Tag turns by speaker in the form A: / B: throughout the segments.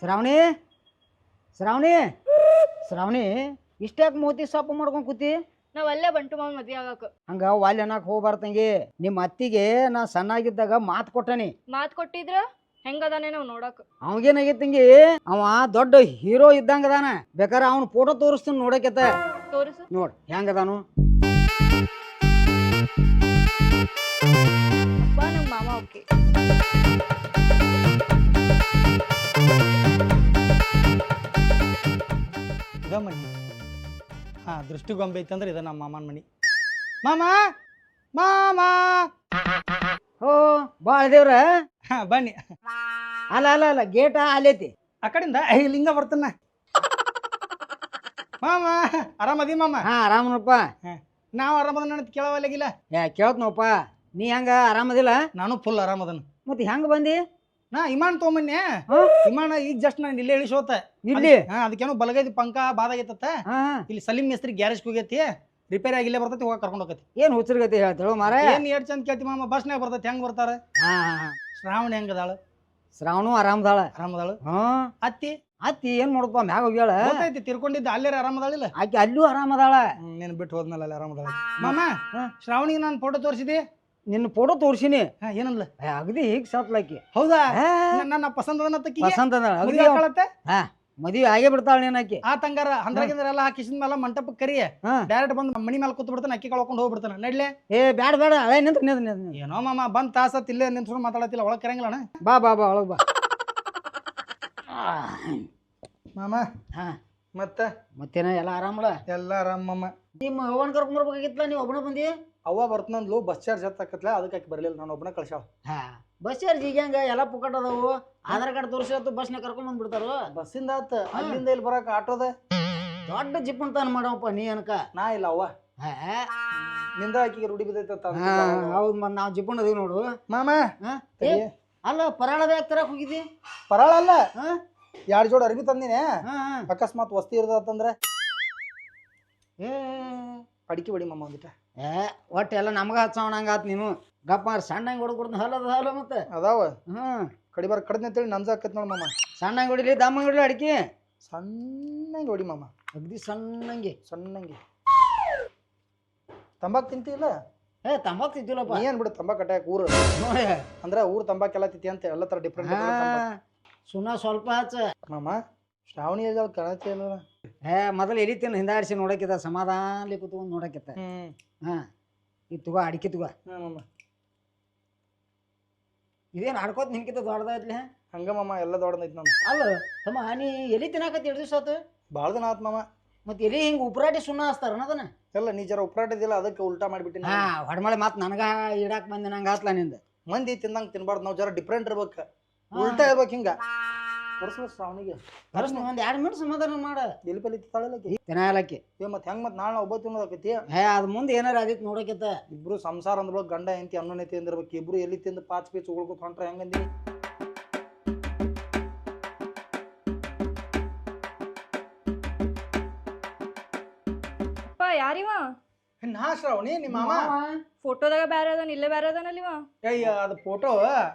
A: ಶ್ರಾವಣಿ ಶ್ರಾವಣಿ ಶ್ರಾವಣಿ ಇಷ್ಟ್ಯಾಕೆ ಮೋತಿ ಸೊಪ್ಪು ಮಾಡ್ಕೊಂಡ್ ಕೂತಿ?
B: ನಾವ್ ಅಲ್ಲೇ ಬಂಟು ಮಾವ ಮದ್ವೆ ಆಗಾಕ.
A: ಹಂಗ ವಾಲ್ ಅನ್ನಕ್ ಹೋಗ್ಬಾರ್ದಂಗಿ. ನಿಮ್ಮ ಅತ್ತಿಗೆ ನಾ ಸಣ್ಣಾಗಿದ್ದಾಗ ಮಾತು ಕೊಟ್ಟನಿ.
B: ಮಾತ್ ಕೊಟ್ಟಿದ್ರ ಹೆಂಗದಾನೆ ನಾವ್ ನೋಡಕ್.
A: ಅವಂಗೇನಾಗೈತಂಗಿ, ಅವ ದೊಡ್ಡ ಹೀರೋ ಇದ್ದಂಗ ಅದಾನ. ಬೇಕಾರೆ ಅವ್ನ ಫೋಟೋ ತೋರಿಸ್ತೀನಿ ನೋಡಕತ್ತ.
B: ತೋರಿಸು
A: ನೋಡ್ ಹೆಂಗದಾನು.
B: ಅಪ್ಪ ನಮ್ ಮಾಮ ಓಕೆ.
C: ಇದ ಮನಿ. ಹಾಂ, ದೃಷ್ಟಿಗೊಂಬೆ ಐತಂದ್ರೆ ಇದ ನಮ್ಮ ಮಾಮನ ಮನಿ. ಮಾಮ ಮಾಮ.
A: ಓ ಬಾಳ ದೇವ್ರ.
C: ಹಾಂ ಬನ್ನಿ.
A: ಅಲ್ಲ ಅಲ್ಲ ಅಲ್ಲ ಗೇಟ ಅಲ್ಲೈತಿ.
C: ಆ ಕಡೆಯಿಂದ ಲಿಂಗ ಬರ್ತಾನ. ಮಾಮ ಆರಾಮದಿ ಮಾಮ?
A: ಹಾ ಆರಾಮನಪ್ಪ.
C: ನಾವು ಆರಾಮದ ಅಂತ ಕೇಳವಲ್ಲಾಗಿಲ್ಲ.
A: ಕೇಳ್ತನಪ್ಪ. ನೀ ಹೆಂಗ ಆರಾಮದಿಲ್ಲ?
C: ನಾನು ಫುಲ್ ಆರಾಮದನ.
A: ಮತ್ತೆ ಹೆಂಗ ಬಂದಿ?
C: ನಾ ವಿಮಾನ ತೊಗೊಂಬನ್ನೆ. ವಿಮಾನ ಈಗ ಜಸ್ಟ್ ನಾನು ಇಲ್ಲೇ ಇಳಿಸೋತ
A: ಇಲ್ಲಿ.
C: ಅದಕ್ಕೇನೋ ಬಲಗೈತಿ ಪಂಕ ಬಾದಾಗೈತತ್ತ. ಇಲ್ಲಿ ಸಲೀಂ ಮೇಸ್ತ್ರಿ ಗ್ಯಾರೇಜ್ ಹೋಗೈತಿ, ರಿಪೇರಿ ಆಗಿಲ್ಲೇ ಬರ್ತೈತಿ, ಹೋಗಿ ಕರ್ಕೊಂಡು ಹೋಗತಿ.
A: ಏನ್ ಹುಚ್ಚರ್ಗತಿ ಹೇಳ್ತಾಳು ಮಾರ?
C: ಏನ್ ಎಷ್ಟ್ ಚಂದ ಕೇಳ್ತಿ ಮಾಮ. ಬಸ್ನಾಗ ಬರ್ತೈತಿ, ಹೆಂಗ್ ಬರ್ತಾರ? ಶ್ರಾವಣಿ ಹೆಂಗದಾಳ?
A: ಶ್ರಾವಣು ಆರಾಮದಾಳ.
C: ಆರಾಮದಾಳು. ಅತ್ತಿ
A: ಅತ್ತಿ ಏನ್ ಮಾಡೋದಪ್ಪ ಮ್ಯಾಗ ಹೋಗ್ಯಾಳ.
C: ಗೊತ್ತೈತಿ ತಿರ್ಕೊಂಡಿದ್ದ ಅಲ್ಲೇ ಆರಾಮದಾಳಿಲ್ಲ.
A: ಆಕಿ ಅಲ್ಲೂ ಆರಾಮದಾಳ.
C: ನೀನ್ ಬಿಟ್ಟು ಹೋದ್ಮೇಲೆ ಅಲ್ಲಿ ಆರಾಮದಾಳ. ಮಾಮ ಶ್ರಾವಣಿಗೆ ನಾನು ಫೋಟೋ ತೋರಿಸಿದೆ.
A: ನಿನ್ನ ಫೋಟೋ ತೋರ್ಸಿನಿ.
C: ಏನಂದ್ಲ?
A: ಅಗದಿ ಹೀಗ್ ಸತ್ಲಾಕಿ.
C: ಹೌದಾ? ನನ್ನ ಪಸಂದ್
A: ಪಸಂದ್ ಅದ. ಮದ್ವಿ ಆಗೇ ಬಿಡ್ತಾಳ ನೀನಾಕಿ.
C: ಆ ತಂಗಾರ ಹಂದ್ರಾಗಿಂದ್ರ ಎಲ್ಲ ಹಾಕಿಸಿದ ಮೇಲೆ ಮಂಟಪಕ್ಕೆ ಕರಿಯ ಡೈರೆಕ್ಟ್ ಬಂದು ಮನಿ ಮೇಲೆ ಕೂತ್ ಬಿಡ್ತಾನ. ಅಕ್ಕಿ ಕಳ್ಕೊಂಡು ಹೋಗ್ಬಿಡ್ತಾನ. ನಡ್ಲೆ.
A: ಏ ಬ್ಯಾಡ ಬೇಡ ಅದೇ ನಿಂತ.
C: ಏನೋ ಮಾಮ ಬಂದ್ ತಾಸತ್ ಇಲ್ಲೇ ನಿಂತ್ಕೊಂಡು ಮಾತಾಡತಿಲ್ಲ. ಒಳಗ್ ಕರಂಗಿಲ್ಲಣ.
A: ಬಾ ಬಾ ಬಾ ಒಳಗ್ ಬಾ.
C: ಮಾಮ ಮತ್ತೇನ
A: ಎಲ್ಲ ಆರಾಮಲ್ಲ?
C: ಎಲ್ಲ ಆರಾಮ್ ಮಾಮ.
A: ನಿಮ್ಮ ಅವ್ವನ್ ಕರ್ಕೊಂಡ್ ಬರ್ಬೇಕಾಗಿತ್ತಲ್ಲ, ನೀವು ಒಬ್ಬನ ಬಂದಿ?
C: ಅವ್ವ ಬರ್ತನಂದ್ಲು, ಬಸ್ ಚಾರ್ಜ್ ಹತ್ತಕತ್ಲ, ಅದಕ್ಕೆ ಆಕಿ ಬರ್ಲಿಲ್ಲ. ನಾನು ಒಬ್ಬನ ಕಳ್ಸಾವ.
A: ಬಸ್ ಚಾರ್ಜ್ ಈಗ ಹೆಂಗ ಎಲ್ಲ ಪುಕ್ಕಟ್ ಅದಾವು. ಆಧಾರ್ ಕಾರ್ಡ್ ತೋರಿಸಿ ಬಸ್ನ ಕರ್ಕೊಂಡ್ ಬಂದ್ಬಿಡ್ತಾರ.
C: ಬಸ್ಸಿಂದ ಆತ, ಅಲ್ಲಿಂದ ಇಲ್ಲಿ ಬರಾಕ ಆಟೋದ
A: ದೊಡ್ಡ ಜಿಪ್ ಅಂತ ಮಾಡವಪ್ಪ ನೀ ಅನ್ಕ.
C: ನಾ ಇಲ್ಲ ಅವ್ವ ನಿಂದ ಆಕಿಗೆ ರೂಢಿ ಬಿದ್ದೈತ.
A: ಹೌದ್ ಮತ್ ನಾವ್ ಜಿಪ್ಪಣ್ಣ ಅದೀವಿ ನೋಡು
C: ಮಾಮ.
A: ಅಲ್ಲ ಪರಾಳದ ಯಾಕೆ ತರಕ್ ಹೋಗಿದ್ದಿ?
C: ಪರಾಳ ಅಲ್ಲ, 2 ಜೋಡಿ ಅರ್ಬಿ ತಂದಿನಿ. ಅಕಸ್ಮಾತ್ ವಸ್ತಿ ಇರ್ತಂದ್ರ ಅಡಿಕೆ ಬಡಿ ಮಾಮ ಒಂದಿಟ.
A: ಒಟ್ಟು ಎಲ್ಲ ನಮಗ ಹಚ್ಚವಣಂಗ ಆತ್. ನೀನು ಗಪ್ಪ ಸಣ್ಣಂಗೆ ಹೊಡ್ಕೊಡ್ದ ಹಲದ ಹಾಲು ಮತ್ತೆ
C: ಅದಾವ. ಕಡಿಬಾರ ಕಡ್ದ ಅಂತೇಳಿ ನಂಜ ಆಕತ್ ನೋಡ ಮಾಮ.
A: ಸಣ್ಣಂಗೆ ಹೊಡಿಲಿ ದಮ್ಮಂಗೆ ಹೊಡಿಲಿ ಅಡಿಕೆ?
C: ಸಣ್ಣಂಗೆ ಹೊಡಿ ಮಾಮ.
A: ಅಗ್ದಿ ಸಣ್ಣಂಗೆ.
C: ತಂಬಾಕ್ ತಿಂತಿಲ್ಲ?
A: ತಂಬಾಕ್ ತಿಂತಿಲ್ಲಪ್ಪ.
C: ಏನ್ ಬಿಡು ತಂಬಾಕ್ ಅಟ್ಯಾಕ್ ಊರು ಅಂದ್ರ ಊರ್ ತಂಬಾಕ್ ಎಲ್ಲ ತಿಂತಿ ಅಂತ ಎಲ್ಲ ತರ ಡಿಫ್ರೆಂಟ್.
A: ಸುನಾ ಸ್ವಲ್ಪ ಹಚ್ಚ
C: ಮಾಮ. ಶ್ರಾವಣಿ ಕಾಣತಿ ಅಲ್ಲ.
A: ಮೊದಲು ಎಲಿತೀನಿ ಹಿಂದಾಡಿಸಿ ನೋಡಕ್ಕಿತ್ತ, ಸಮಾಧಾನ ಕೂತ್ಕೊಂಡು ನೋಡಕ್ಕಿತ್ತ. ಇದು ತಗೋ ಅಡಿಕೆ ತಗೋ. ಇದೇನು ಆಡ್ಕೋತ ನಿನ್ಕಿತ್ತ ದೊಡ್ಡದಾಯ್ತಲಿ?
C: ಹಂಗ ಮಾಮ ಎಲ್ಲ ದೊಡ್ಡದೈತಿ ನಮ್ದು.
A: ಅಲ್ಲ ತಮ್ಮ, ನೀ ಎಲಿ ತಿನ್ನಾಕತ್ತಿ 2 ದಿವಸ ಆತು.
C: ಭಾಳ ದಿನ ಆತ್ ಮಾಮ.
A: ಮತ್ತೆ ಎಲಿ ಹಿಂಗೆ ಉಪ್ರಾಟಿ ಸುಣ್ಣ ಹಚ್ತಾರ ಅದನ್ನ?
C: ಎಲ್ಲ ನೀ ಜರ ಉಪ್ರಾಟಿದಿಲ್ಲ, ಅದಕ್ಕೆ ಉಲ್ಟಾ ಮಾಡಿಬಿಟ್ಟಿನಿ.
A: ಹೊಡ್ಮಳೆ ಮಾತು ನನಗ ಇಡಾಕ್ ಬಂದಿ ನಂಗೆ ಆತ್ಲ ನಿಂದ.
C: ಮಂದಿ ತಿಂದಂಗೆ ತಿನ್ಬಾರ್ದು, ನಾವು ಜರ ಡಿಫ್ರೆಂಟ್ ಇರ್ಬೇಕು, ಉಲ್ಟಾ ಇರ್ಬೇಕು. ಹಿಂಗ ತೋರಿಸ್ಬೇಕು ಶ್ರಾವಣಿಗೆ.
A: ತೋರಿಸ್ ಒಂದು 2 ಮಿನಿಟ್ ಸಮಾಧಾನ ಮಾಡ.
C: ಎಲ್ಲಿ ಪಲ್ಲಿ ತಿಂತಾಳಲ್ಲಕಿ
A: ತಿನ್ನಾಲಕ್ಕಿ.
C: ಮತ್ತೆ ಹೆಂಗ್ ಮತ್ತೆ ನಾಳೆ ಒಬ್ಬ ತಿನ್ನೋದಕ್ಕೈತಿ.
A: ಅದು ಮುಂದೆ ಏನಾರ ಆದಿತ್ತು ನೋಡಕ್ಕಿತ್ತ.
C: ಇಬ್ರು ಸಂಸಾರ ಅಂದ್ರೂ ಗಂಡ ಹೆಂಡತಿ ಅನ್ನೋನೇ ತಿಂದಿರ್ಬೇಕು. ಇಬ್ರು ಎಲ್ಲಿ ತಿಂದು ಪಾಚ್ ಪೀಚ್ ಉಳ್ಕೊತ ಹೊಂಟ್ರೆ ಹೆಂಗಂದಿ?
B: ಯಾರಿವ?
C: ನಾ ಶ್ರಾವಣಿ, ನಿಮ್ಮ ಮಾಮ.
B: ಫೋಟೋದಾಗ ಬ್ಯಾರೆ ಅದಾನ, ಇಲ್ಲೇ ಬ್ಯಾರೆ ಅದಾನಲ್ಲಿವ.
C: ಅದು ಫೋಟೋ,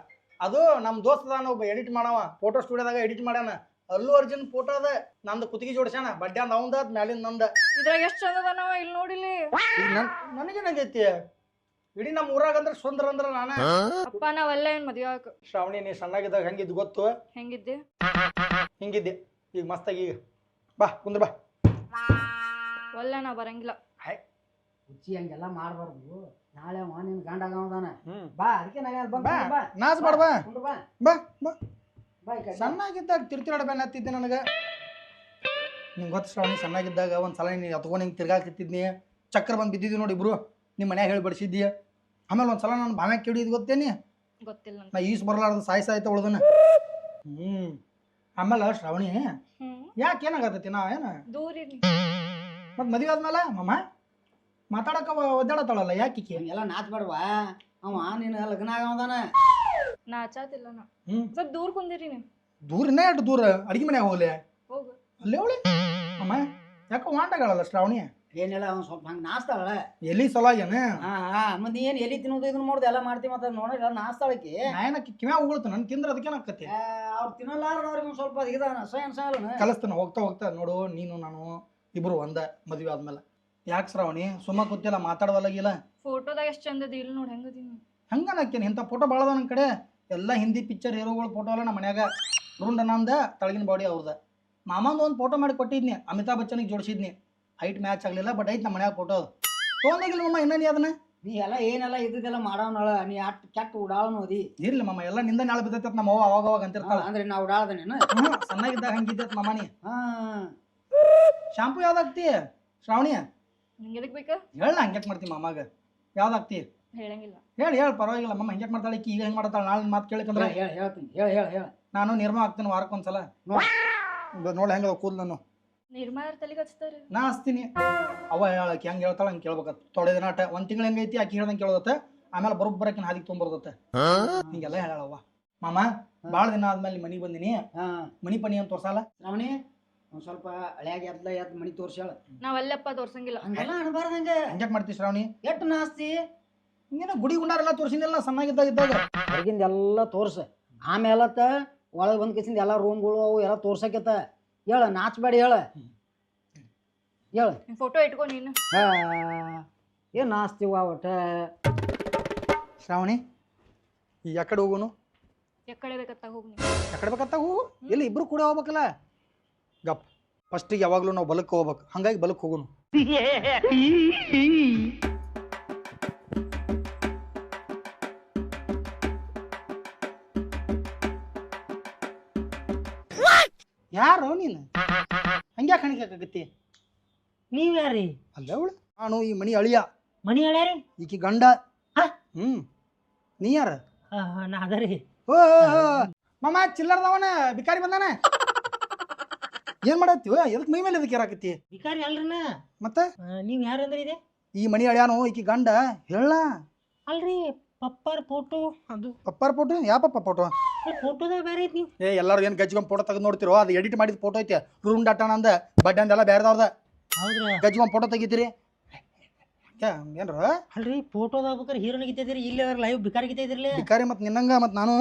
C: ಅದು ನಮ್ ದೋಸ್ತ ಅದಾನ ಒಬ್ಬ, ಎಡಿಟ್ ಮಾಡವ. ಫೋಟೋ ಸ್ಟುಡಿಯೋದಾಗ ಎಡಿಟ್ ಮಾಡ್ಯಾನ. ಅಲ್ಲು ಅರ್ಜುನ್ ಫೋಟೋ ಅದ. ನಂದು ಕುತ್ತಿಗೆ ಜೋಡಿಸ್ಯಾನ. ಬಡ್ಡೆ ಅಂದ ಅವಂದ, ಮ್ಯಾಲಿಂದ ನಂದ.
B: ಇದ್ರಾಗ ಎಷ್ಟು ಚಂದ ಅದಾನವ, ಇಲ್ಲಿ ನೋಡಿಲಿ.
C: ನನಗೇನಾಗೈತಿ? ಇಡೀ ನಮ್ಮ ಊರಾಗ ಅಂದ್ರೆ ಸುಂದರ ಅಂದ್ರ ನಾನ.
B: ಅಪ್ಪ ನಾವೆಲ್ಲ ಏನ್ ಮದ್ವೆ ಆಗ.
C: ಶ್ರಾವಣಿ, ನೀ ಸಣ್ಣಾಗಿದ್ದಾಗ ಹೆಂಗಿದ್ದು ಗೊತ್ತು?
B: ಹೆಂಗಿದ್ದೆ?
C: ಹಿಂಗಿದ್ದೆ. ಈಗ ಮಸ್ತಾಗಿ. ಈಗ ಬಾ ಕುಂದ್ರ ಬಾ.
B: ಒಲ್ಲ ನಾ ಬರಂಗಿಲ್ಲ.
A: ಹುಚ್ಚಿ ಹಂಗೆಲ್ಲ ಮಾಡಬಾರ್ದು. ನಾಳೆ ನಿನ್ ಗಂಡ ಆಗವದಾನ. ಬಾ, ಅದಕ್ಕೆ
C: ನಾಚ್ ಮಾಡ. ಬಾ ಬಾ ಬಾ. ಸಣ್ಣಾಗಿದ್ದಾಗ ತಿರ್ತಿರಾಡ ಬೆನ್ನ ಹತ್ತಿದ್ದೆ ನನಗ. ನಿಂಗೆ ಗೊತ್ತ ಶ್ರಾವಣಿ, ಸಣ್ಣಾಗಿದ್ದಾಗ ಒಂದ್ಸಲ ನೀನು ಎತ್ಕೊಂಡು ಹಿಂಗೆ ತಿರ್ಗಾಕ್ತಿದ್ನಿ. ಚಕ್ರ ಬಂದು ಬಿದ್ದಿದ್ವಿ ನೋಡಿ ಇಬ್ರು. ನಿಮ್ಮ ಮನ್ಯಾಗ ಹೇಳಿ ಬಡಿಸಿದ್ದೀಯ. ಆಮೇಲೆ ಒಂದ್ಸಲ ನಾನು ಬಾಮ್ಯಾಗ ಕೇಳಿದ್ ಗೊತ್ತೇನಿ?
B: ಗೊತ್ತಿಲ್ಲ. ನಾ
C: ಈಸ್ ಬರಲಾರ್ದು ಸಾಯ್ತಾ ಉಳ್ದನ. ಆಮೇಲೆ ಶ್ರಾವಣಿ ಯಾಕೆ ಏನಾಗತ್ತೈತಿ? ನಾವೇನ
B: ದೂರ
C: ಮತ್ ಮದ್ವೆ ಆದ್ಮೇಲೆ ಮಾಮ ಮಾತಾಡಕ ಒದ್ದಾಡತಾಳಲ್ಲ, ಯಾಕೆ
A: ಎಲ್ಲ ನಾಚ್ ಬೇಡವಾ? ಅವ ನೀನು ಲಗ್ನ ಆಗವದಾನ.
B: ನಾಚಾತಿಲ್ಲ ನಾ. ಸ್ವಲ್ಪ ದೂರ ಕುಂದಿರಿ ನೀವು.
C: ದೂರ ಇನ್ನ ಎಷ್ಟು ದೂರ? ಅಡಿಗೆ ಮನ್ಯಾಗ ಹೋಗ್ಲಿ?
B: ಹೋಗು
C: ಅಲ್ಲೇ ಹೋಳಿ. ಅಮ್ಮ ಯಾಕೆ ವಾಂಡಗಳಲ್ಲ ಶ್ರಾವಣಿ?
A: ಏನಿಲ್ಲ ಅವ್ನು ಸ್ವಲ್ಪ ಹಂಗೆ ನಾಸ್ತಾಳ
C: ಎಲ್ಲಿ ಸಲ ಏನ
A: ಮತ್ತೆ ಏನು ಎಲ್ಲಿ ತಿನ್ನೋದು ಇದನ್ನ ಮಾಡೋದು ಎಲ್ಲ ಮಾಡ್ತೀವಿ ಮತ್ತೆ ನೋಡಿಲ್ಲ ನಾಸ್ತಾಳಕ್ಕೆ
C: ನಾಯನಕ್ಕೆ ಕಿವ್ಯಾ ಉಗುಳ್ತು ನನ್ ತಿಂದ್ರೆ ಅದಕ್ಕೇನಾಕತಿ
A: ಅವ್ರು ತಿನ್ನಲಾರದವ್ರಿಗೆ ಒಂದು ಸ್ವಲ್ಪ ಇದ ಅಸಹ್ಯ
C: ಕಲಿಸ್ತಾನ ಹೋಗ್ತಾ ನೋಡು ನೀನು ನಾನು ಇಬ್ರು ಒಂದ ಮದ್ವೆ ಆದ್ಮೇಲೆ ಯಾಕೆ ಶ್ರಾವಣಿ ಸುಮ್ಮ ಕೂತಿಲ್ಲ ಮಾತಾಡವಲ್ಲಾಗಿಲ್ಲ
B: ಫೋಟೋದಾಗ ಎಷ್ಟು ಚಂದ ಅದಿ ಇಲ್ಲಿ ನೋಡಿ ಹೆಂಗದೀನಿ
C: ಹಂಗನಕ್ಕೇನು ಇಂಥ ಫೋಟೋ ಭಾಳ ಅದ ನನ್ನ ಕಡೆ ಎಲ್ಲ ಹಿಂದಿ ಪಿಕ್ಚರ್ ಹೀರೋಗಳ ಫೋಟೋ ಎಲ್ಲ ನಮ್ಮ ಮನ್ಯಾಗ ರುಂಡ ನಂದ ತಳಗಿನ ಬಾಡಿ ಅವ್ರದ ಮಾಮಂದು ಒಂದು ಫೋಟೋ ಮಾಡಿ ಕೊಟ್ಟಿದ್ನಿ ಅಮಿತಾಬ್ ಬಚ್ಚನಿಗೆ ಜೋಡಿಸಿದ್ನಿ ಹೈಟ್ ಮ್ಯಾಚ್ ಆಗಲಿಲ್ಲ ಬಟ್ ಐತ್ ನಮ್ಮ ಮನ್ಯಾಗ ಫೋಟೋ ತೊಗೊಂಡೋಗಿಲ್ಲ ಮಮ್ಮ ಇನ್ನ ನೀ ಅದನ್ನ
A: ನೀ ಎಲ್ಲ ಏನೆಲ್ಲ ಇದ್ದಿದ್ದೆಲ್ಲ ಮಾಡವನಳ ನೀ ಅಟ್ ಕೆಟ್ಟ ಉಡಾಳನು ಅದಿ
C: ಇರ್ಲಿ ಮಮ್ಮ ಎಲ್ಲ ನಿಂದ ನಾಳೆ ಬಿದ್ದೈತೆ ನಮ್ಮ ಅವ್ವ ಅವಾಗ ಅಂತಿರ್ತಾಳ
A: ಅಂದ್ರೆ ನಾ ಉಡಾಳ್ದ ನೀನು
C: ಸಣ್ಣಾಗಿದ್ದಾಗ ಹಂಗಿದ್ದೈತೆ ಮಮ್ಮ ನೀ ಶಾಂಪು ಯಾವ್ದಾಗ್ತಿ ಶ್ರಾವಣಿ
B: ನಿಂಗೆ ಎದಕ್ ಬೇಕಾ
C: ಹೇಳ ಹಂಗ್ಯಾಕ್ ಮಾಡ್ತಿ ಮಾಮಾಗ ಯಾವ್ದಾಗ್ತಿ
B: ಹೇಳಂಗಿಲ್ಲ
C: ಹೇಳಿ ಪರವಾಗಿಲ್ಲ ಮಮ್ಮ ಹಂಗ್ಯಾಕ್ ಮಾಡ್ತಾಳೆ ಈಗ ಹೆಂಗ್ ಮಾಡ್ತಾಳ ನಾಳೆ ಮಾತು ಕೇಳಿಕಂದ್ರೆ
A: ಹೇಳ್ತೀನಿ ಹೇಳ
C: ನಾನು ನಿರ್ಮ ಆಗ್ತೀನಿ ವಾರಕ್ಕೊಂದ್ಸಲ ನೋಡಿ ಹೆಂಗ ಕೂದಲು ನಾನು
B: ನಿರ್ಮಾರ ತಲೆಗೆ ಹಚ್ತಾರೆ
C: ನಾ ಹಚ್ತೀನಿ ಅವ ಹೇಳಕ್ಕೆ ಹೆಂಗ್ ಹೇಳ್ತಾಳ ಹಂಗೆ ಕೇಳ್ಬೇಕತ್ ತೊಡೆ ದಿನ ಆಟ ಒಂದ್ ತಿಂಗಳು ಹೆಂಗೈತಿ ಆಕಿ ಹೇಳ್ದಂಗೆ ಕೇಳೋದತ್ತೆ ಆಮೇಲೆ ಬರೋಬ್ಬರಕಿನ ಹಾದಿಗೆ ತೊಗೊಂಬರ್ದತ್ತೆ ಹಿಂಗೆಲ್ಲ ಹೇಳವ ಮಾಮ ಭಾಳ ದಿನ ಆದ್ಮೇಲೆ ಮನಿಗೆ ಬಂದಿನಿ ಮನಿ ಪನಿ ಅಂತ ತೋರ್ಸಲ್ಲ
A: ಶ್ರಾವಣಿ ಒಂದ್ ಸ್ವಲ್ಪ ಹಳ್ಯಾಗ ಎದ್ದ ಮನಿ ತೋರ್ಸ್ಯಾಳ
B: ನಾವಲ್ಲಪ್ಪ ತೋರ್ಸಂಗಿಲ್ಲ
A: ಹಂಗೆಲ್ಲ ಅನ್ಬಾರ್ದಂಗೆ
C: ಹಂಗ್ಯಾಕ್ ಮಾಡ್ತಿ ಶ್ರಾವಣಿ
A: ಎಷ್ಟು ನಾಸ್ತಿ
C: ಹಿಂಗೇನ ಗುಡಿ ಗುಂಡಾರೆಲ್ಲ ತೋರ್ಸಿನಿಲ್ಲ ಸಣ್ಣಾಗಿದ್ದಾಗ
A: ಹೊರಗಿಂದ ಎಲ್ಲ ತೋರ್ಸ ಆಮೇಲತ್ತ ಒಳಗೆ ಬಂದ್ ಕಿಸಿಂದ ಎಲ್ಲ ರೂಮ್ಗಳು ಅವು ಎಲ್ಲ ತೋರ್ಸಕತ್ತ ಹೇಳ ನಾಚ್ಬೇಡಿ ಹೇಳ
B: ಫೋಟೋ ಇಟ್ಕೊ ನೀನು
A: ಏನ್ ನಾಸ್ತಿವ ಒಟ್ಟ
C: ಶ್ರಾವಣಿ ಈ ಯಾಕಡೆ ಹೋಗುನು
B: ಎಕ್ಕಡೆ ಬೇಕತ್ತ ಹೋಗಿ
C: ಯಾಕಡೆ ಬೇಕತ್ತ ಹೋಗು ಎಲ್ಲಿ ಇಬ್ರು ಕೂಡ ಹೋಗ್ಬೇಕಲ್ಲ ಗಪ್ ಫಸ್ಟಿಗೆ ಯಾವಾಗ್ಲೂ ನಾವು ಬಲಕ್ಕೆ ಹೋಗ್ಬೇಕು ಹಂಗಾಗಿ ಬಲಕ್ಕೆ ಹೋಗುನು ಯಾರು ನೀನು ಹಂಗ್ಯಾಕೆ ಹಣಿಕಾಗತ್ತಿ
D: ನೀವ್ ಯಾರಿ
C: ಅಲ್ಲ ಅವಳು ನಾನು ಈ ಮನಿ ಅಳಿಯ
D: ಮನಿ ಹೇಳ್ಯಾರಿ
C: ಈಕಿ ಗಂಡ ನೀ ಯಾರ
D: ನಾ ಅದರಿ
C: ಓ ಮಾಮ ಚಿಲ್ಲರ್ದವನ ಬಿಕಾರಿ ಬಂದಾನ ಏನ್ ಮಾಡತ್ತೀವ ಎದಕ್ ಮೈ ಮೇಲೆ ಎದಕ್ಕೆ ಏರಾಕತ್ತಿ
D: ಬಿಕಾರಿ ಅಲ್ರಿನ
C: ಮತ್ತ
D: ನೀವ್ ಯಾರಂದ್ರಿ ಇದೆ
C: ಈ ಮನಿ ಅಳಿಯಾನು ಈಕಿ ಗಂಡ ಹೇಳ
D: ಅಲ್ರಿ ಪಪ್ಪಾರ ಫೋಟೋ ಅದು
C: ಪಪ್ಪಾರ ಫೋಟೋ ಯಾವ ಪಪ್ಪ ಫೋಟೋ
D: ಫೋಟೋದಾಗ ಬೇರೆ ಐತಿ ನೀವು
C: ಎಲ್ಲಾರು ಏನ್ ಗಜ್ಗೊಂಡ್ ಫೋಟೋ ತೆಗೆದು ನೋಡ್ತಿರೋ ಅದು ಎಡಿಟ್ ಮಾಡಿದ ಫೋಟೋ ಐತೆ ರೂಮ್ ಡಾಟಾ ಅಂದ ಬಡ್ಡೆ ಅಂದೆಲ್ಲ ಬೇರೆದವ್ರದ
D: ಹೌದ್ರಿ
C: ಗಜ್ಗೊಂಡ್ ಫೋಟೋ ತೆಗಿತೀರಿ ಏನ್ರ
D: ಅಲ್ರಿ ಫೋಟೋದಾಗ ಬೇಕಾರೆ ಹೀರೋನ್ ಗಿತ್ತಿದ್ರಿ ಇಲ್ಲಿ ಲೈವ್ ಬಿಕಾರಿ ಗಿತ್ತಿದ್ರಿ
C: ಬಿಕಾರಿ ಮತ್ ನಿನ್ನಂಗ ಮತ್ ನಾನು